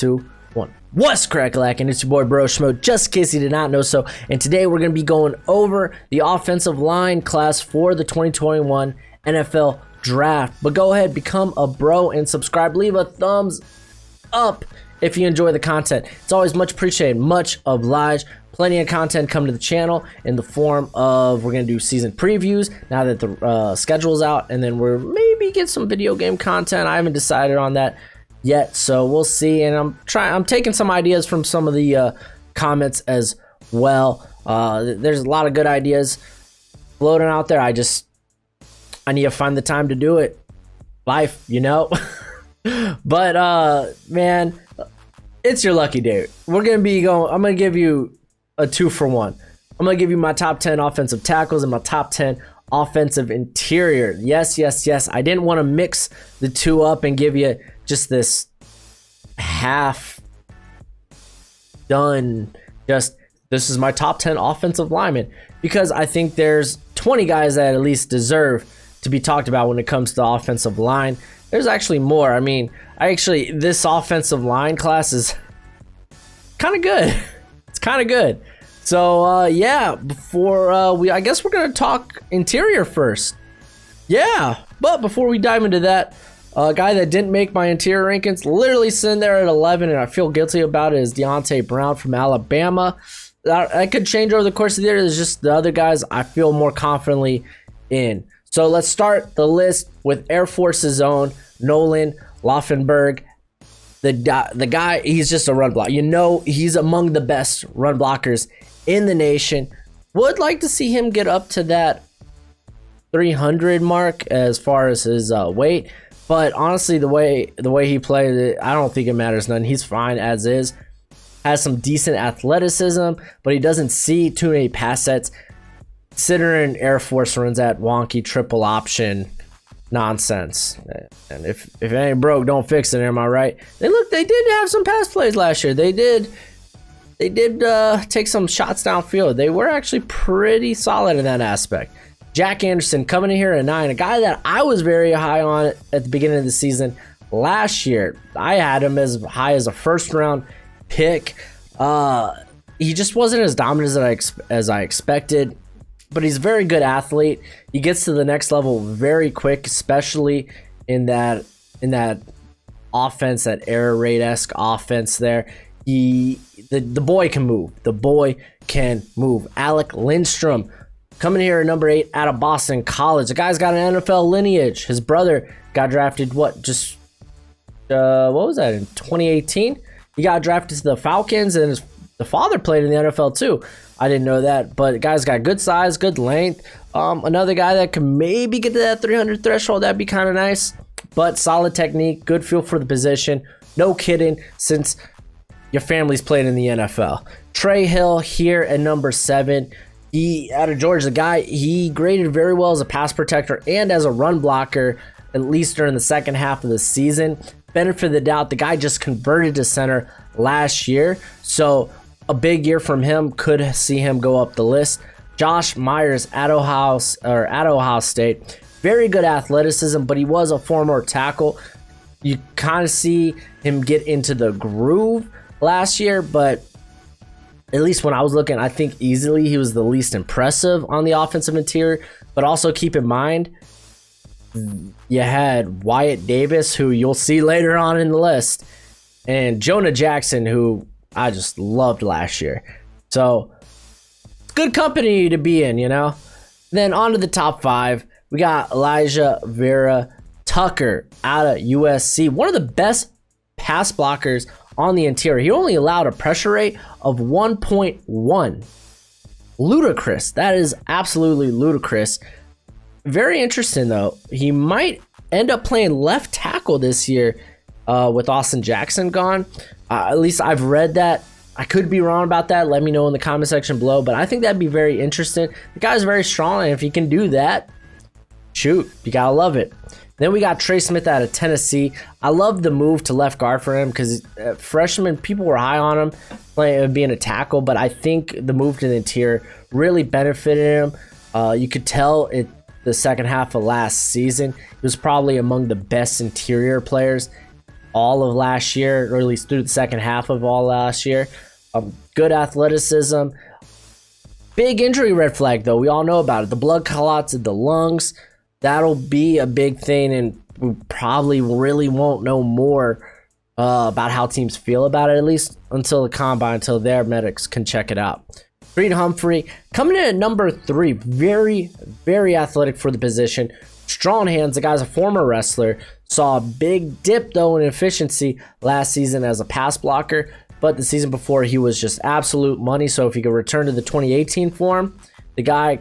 2, 1. What's crack-a-lackin'? It's your boy Bro Schmo, just in case you did not know so. And today we're going to be going over the offensive line class for the 2021 NFL Draft. But go ahead, become a bro and subscribe. Leave a thumbs up if you enjoy the content. It's always much appreciated, much obliged. Plenty of content come to the channel in the form of, we're going to do season previews now that the schedule's out, and then we're maybe get some video game content. I haven't decided on that yet, so we'll see. And I'm taking some ideas from some of the comments as well. There's a lot of good ideas floating out there. I need to find the time to do it. Life, you know. But man, it's your lucky day. We're gonna be going. I'm gonna give you a 2-for-1. I'm gonna give you my top 10 offensive tackles and my top 10 offensive interior. Yes. I didn't want to mix the two up and give you just this half done. Just this is my top 10 offensive linemen, because I think there's 20 guys that at least deserve to be talked about when it comes to the offensive line. There's actually more. I mean, this offensive line class is kind of good. It's kind of good. So yeah, before I guess we're gonna talk interior first. Yeah, but before we dive into that, a guy that didn't make my interior rankings, literally sitting there at 11, and I feel guilty about it, is Deontay Brown from Alabama. That could change over the course of the year. There's just the other guys I feel more confidently in. So let's start the list with Air Force's own Nolan Laufenberg. The guy, he's just a run blocker. You know, he's among the best run blockers in the nation. Would like to see him get up to that 300 mark as far as his weight. But honestly, the way he played it, I don't think it matters none. He's fine as is. Has some decent athleticism, but he doesn't see too many pass sets. Considering Air Force runs that wonky triple option nonsense, and if it ain't broke, don't fix it. Am I right? They did have some pass plays last year. They did take some shots downfield. They were actually pretty solid in that aspect. Jack Anderson coming in here at 9, a guy that I was very high on at the beginning of the season last year. I had him as high as a first round pick. He just wasn't as dominant as I expected. But he's a very good athlete. He gets to the next level very quick, especially in that offense, that air raid-esque offense there. The boy can move. The boy can move. Alec Lindstrom coming here at number 8 out of Boston College. The guy's got an NFL lineage. His brother got drafted, what was that, in 2018? He got drafted to the Falcons, and the father played in the NFL too. I didn't know that, but the guy's got good size, good length. Another guy that can maybe get to that 300 threshold, that'd be kind of nice. But solid technique, good feel for the position. No kidding, since your family's played in the NFL. Trey Hill here at number 7. He, out of Georgia, the guy, he graded very well as a pass protector and as a run blocker, at least during the second half of the season. Benefit of the doubt, the guy just converted to center last year, so a big year from him, could see him go up the list. Josh Myers at Ohio State. Very good athleticism, but he was a former tackle. You kind of see him get into the groove last year, but at least when I was looking, I think easily he was the least impressive on the offensive interior. But also keep in mind, you had Wyatt Davis, who you'll see later on in the list, and Jonah Jackson, who I just loved last year. So good company to be in, you know. Then on to the top 5. We got Elijah Vera Tucker out of USC. One of the best pass blockers on the interior. He only allowed a pressure rate of 1.1. Ludicrous. That is absolutely ludicrous. Very interesting, though. He might end up playing left tackle this year with Austin Jackson gone. At least I've read that. I could be wrong about that. Let me know in the comment section below. But I think that'd be very interesting. The guy's very strong, and if he can do that, shoot, you gotta love it. Then we got Trey Smith out of Tennessee. I love the move to left guard for him, because freshman, people were high on him being a tackle, but I think the move to the interior really benefited him. You could tell the second half of last season, he was probably among the best interior players all of last year, or at least through the second half of all last year. Good athleticism. Big injury red flag, though. We all know about it. The blood clots in the lungs. That'll be a big thing, and we probably really won't know more about how teams feel about it, at least until the combine, until their medics can check it out. Creed Humphrey coming in at number 3. Very, very athletic for the position. Strong hands. The guy's a former wrestler. Saw a big dip, though, in efficiency last season as a pass blocker. But the season before, he was just absolute money. So if he could return to the 2018 form, the guy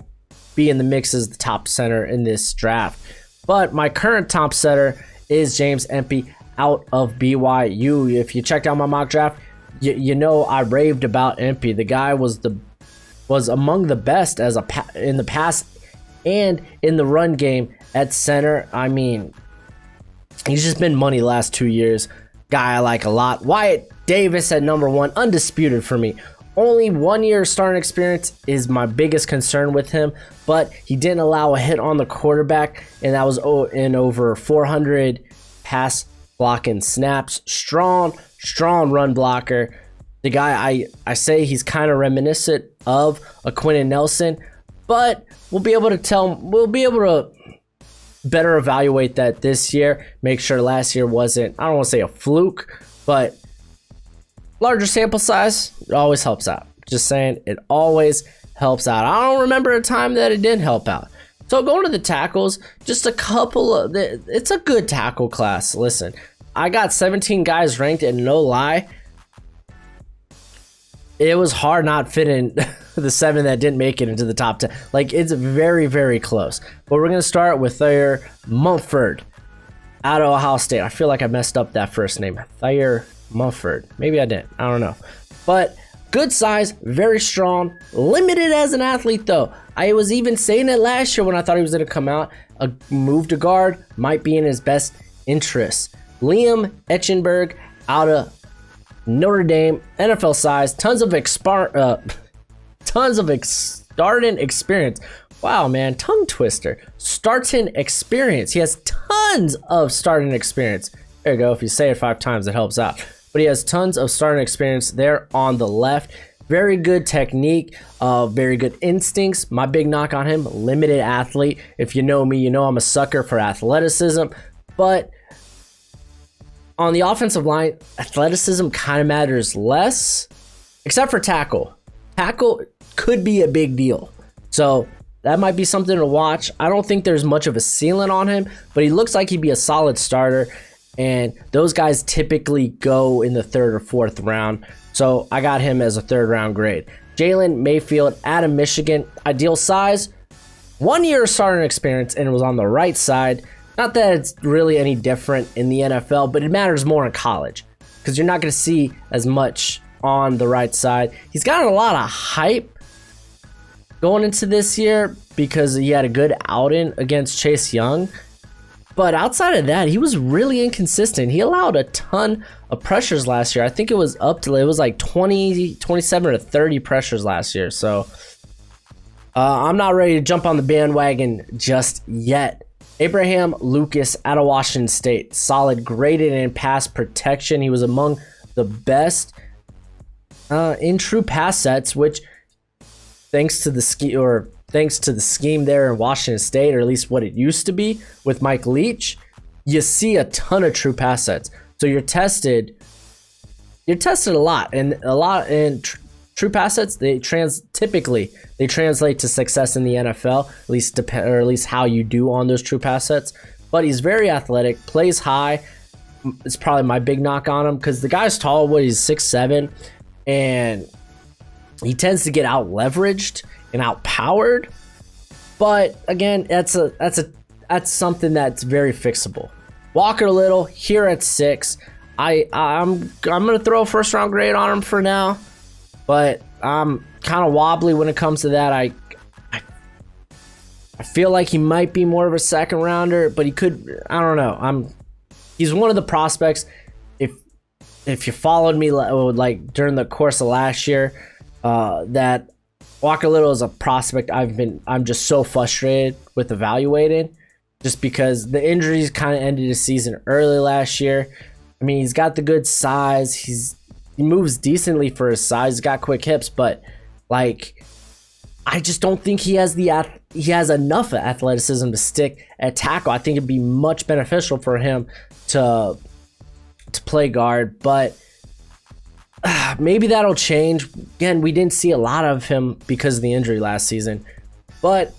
be in the mix as the top center in this draft. But my current top center is James Empey out of BYU. If you checked out my mock draft, you know I raved about Empey. The guy was among the best in the pass and in the run game at center. I mean, he's just been money the last 2 years. Guy I like a lot. Wyatt Davis at number 1, undisputed for me. Only 1 year starting experience is my biggest concern with him, but he didn't allow a hit on the quarterback, and that was in over 400 pass blocking snaps. Strong run blocker. The guy, I say he's kind of reminiscent of a Quentin Nelson, but we'll be able to better evaluate that this year. Make sure last year wasn't, I don't want to say a fluke, but larger sample size, it always helps out. Just saying, it always helps out. I don't remember a time that it didn't help out. So going to the tackles, just a couple of, it's a good tackle class. Listen, I got 17 guys ranked, and no lie, it was hard not fitting the 7 that didn't make it into the top 10. Like, it's very, very close. But we're going to start with Thayer Mumford out of Ohio State. I feel like I messed up that first name. Thayer Mumford. Maybe I didn't. I don't know. But good size, very strong, limited as an athlete, though. I was even saying it last year when I thought he was going to come out. A move to guard might be in his best interest. Liam Etchenberg out of Notre Dame, NFL size, tons of starting experience. Wow, man, tongue twister. Starting experience. He has tons of starting experience. There you go. If you say it 5 times, it helps out. But he has tons of starting experience there on the left. Very good technique, very good instincts. My big knock on him, limited athlete. If you know me, you know I'm a sucker for athleticism. But on the offensive line, athleticism kind of matters less, except for tackle. Tackle could be a big deal. So that might be something to watch. I don't think there's much of a ceiling on him, but he looks like he'd be a solid starter. And those guys typically go in the 3rd or 4th round. So I got him as a 3rd round grade. Jalen Mayfield out of Michigan. Ideal size, 1 year starting experience, and it was on the right side. Not that it's really any different in the NFL, but it matters more in college because you're not going to see as much on the right side. He's got a lot of hype going into this year because he had a good outing against Chase Young. But outside of that, he was really inconsistent. He allowed a ton of pressures last year. I think it was like 20, 27 or 30 pressures last year. So I'm not ready to jump on the bandwagon just yet. Abraham Lucas out of Washington State. Solid, graded in pass protection. He was among the best in true pass sets, which thanks to the scheme there in Washington State, or at least what it used to be with Mike Leach, you see a ton of true pass sets. So you're tested a lot, and true pass sets, they typically translate to success in the NFL, at least how you do on those true pass sets. But he's very athletic, plays high. It's probably my big knock on him because the guy's tall. He's 6'7", and he tends to get out leveraged and outpowered. But again, that's something that's very fixable. Walker Little here at 6. I'm gonna throw a 1st round grade on him for now, but I'm kind of wobbly when it comes to that. I feel like he might be more of a 2nd rounder, but he could. I don't know. He's one of the prospects. If you followed me like during the course of last year, that Walker Little is a prospect I'm just so frustrated with evaluating, just because the injuries kind of ended the season early last year. I mean, he's got the good size. He moves decently for his size. He's got quick hips, but like, I just don't think he has enough athleticism to stick at tackle. I think it'd be much beneficial for him to play guard, but maybe that'll change. Again, we didn't see a lot of him because of the injury last season, but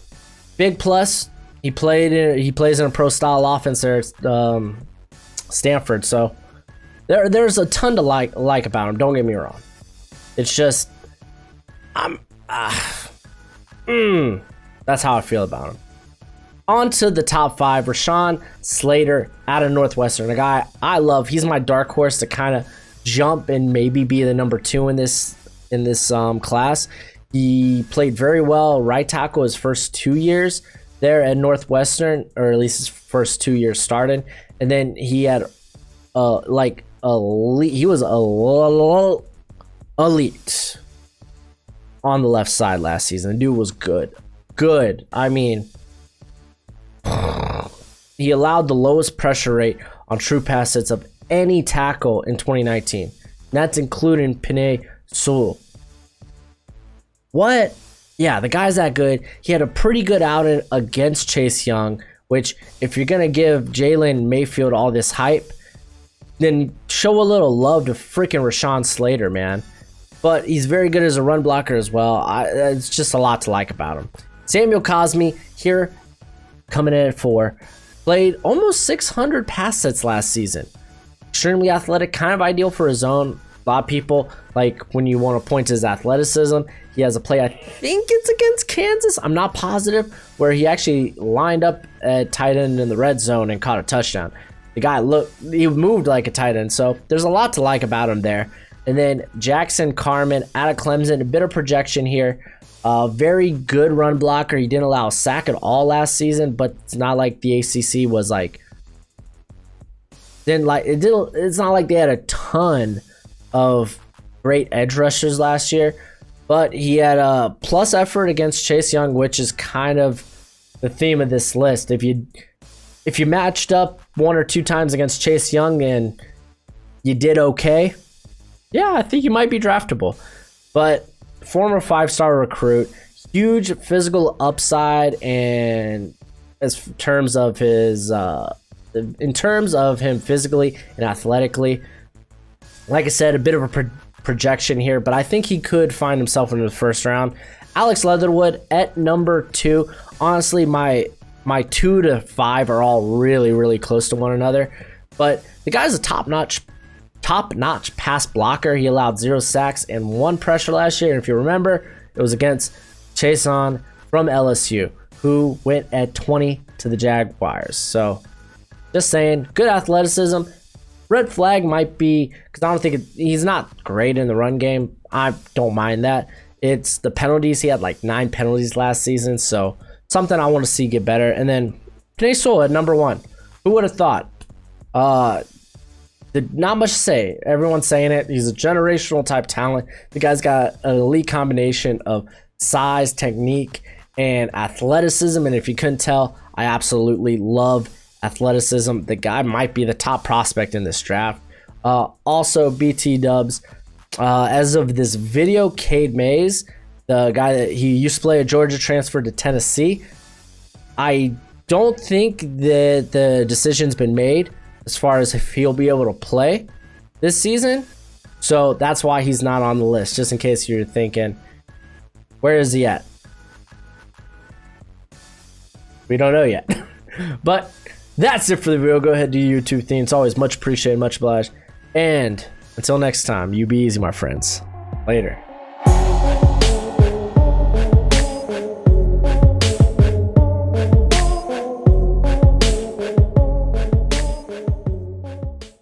big plus, he plays in a pro style offense there at Stanford, so there's a ton to like about him. Don't get me wrong. It's just that's how I feel about him. On to the top 5. Rashawn Slater out of Northwestern, a guy I love. He's my dark horse to kind of jump and maybe be the number 2 in this class. He played very well right tackle his first 2 years there at Northwestern, or at least his first 2 years started, and then he had he was elite on the left side last season. The dude was good. I mean, he allowed the lowest pressure rate on true pass hits of any tackle in 2019. And that's including Penei Sewell. What? Yeah, the guy's that good. He had a pretty good outing against Chase Young, which if you're going to give Jalen Mayfield all this hype, then show a little love to freaking Rashawn Slater, man. But he's very good as a run blocker as well. It's just a lot to like about him. Samuel Cosme here, coming in at 4. Played almost 600 pass sets last season. Extremely athletic, kind of ideal for his zone. A lot of people, like when you want to point to his athleticism, he has a play, I think it's against Kansas, I'm not positive, where he actually lined up at tight end in the red zone and caught a touchdown. The guy he moved like a tight end, so there's a lot to like about him there. And then Jackson Carman out of Clemson, a bit of projection here. Very good run blocker. He didn't allow a sack at all last season, but it's not like the ACC was like, it's not like they had a ton of great edge rushers last year, but he had a plus effort against Chase Young, which is kind of the theme of this list. If you matched up 1 or 2 times against Chase Young and you did okay, yeah, I think you might be draftable. But former 5-star recruit, huge physical upside, and in terms of him physically and athletically, like I said, a bit of a projection here, but I think he could find himself in the first round. Alex Leatherwood at number 2. Honestly, my 2 to 5 are all really, really close to one another, but the guy's a top-notch pass blocker. He allowed 0 sacks and 1 pressure last year, and if you remember, it was against Chason from LSU, who went at 20 to the Jaguars. So just saying, good athleticism. Red flag might be, because I don't think he's not great in the run game. I don't mind that. It's the penalties. He had like 9 penalties last season, so something I want to see get better. And then Penei Sewell at number 1. Who would have thought? Not much to say. Everyone's saying it. He's a generational type talent. The guy's got an elite combination of size, technique, and athleticism. And if you couldn't tell, I absolutely love athleticism. The guy might be the top prospect in this draft. Also, BT Dubs, as of this video, Cade Mays, the guy that he used to play at Georgia, transferred to Tennessee. I don't think that the decision's been made as far as if he'll be able to play this season. So that's why he's not on the list, just in case you're thinking, where is he at? We don't know yet. But that's it for the video. Go ahead, do your YouTube thing. It's always much appreciated, much obliged. And until next time, you be easy, my friends. Later.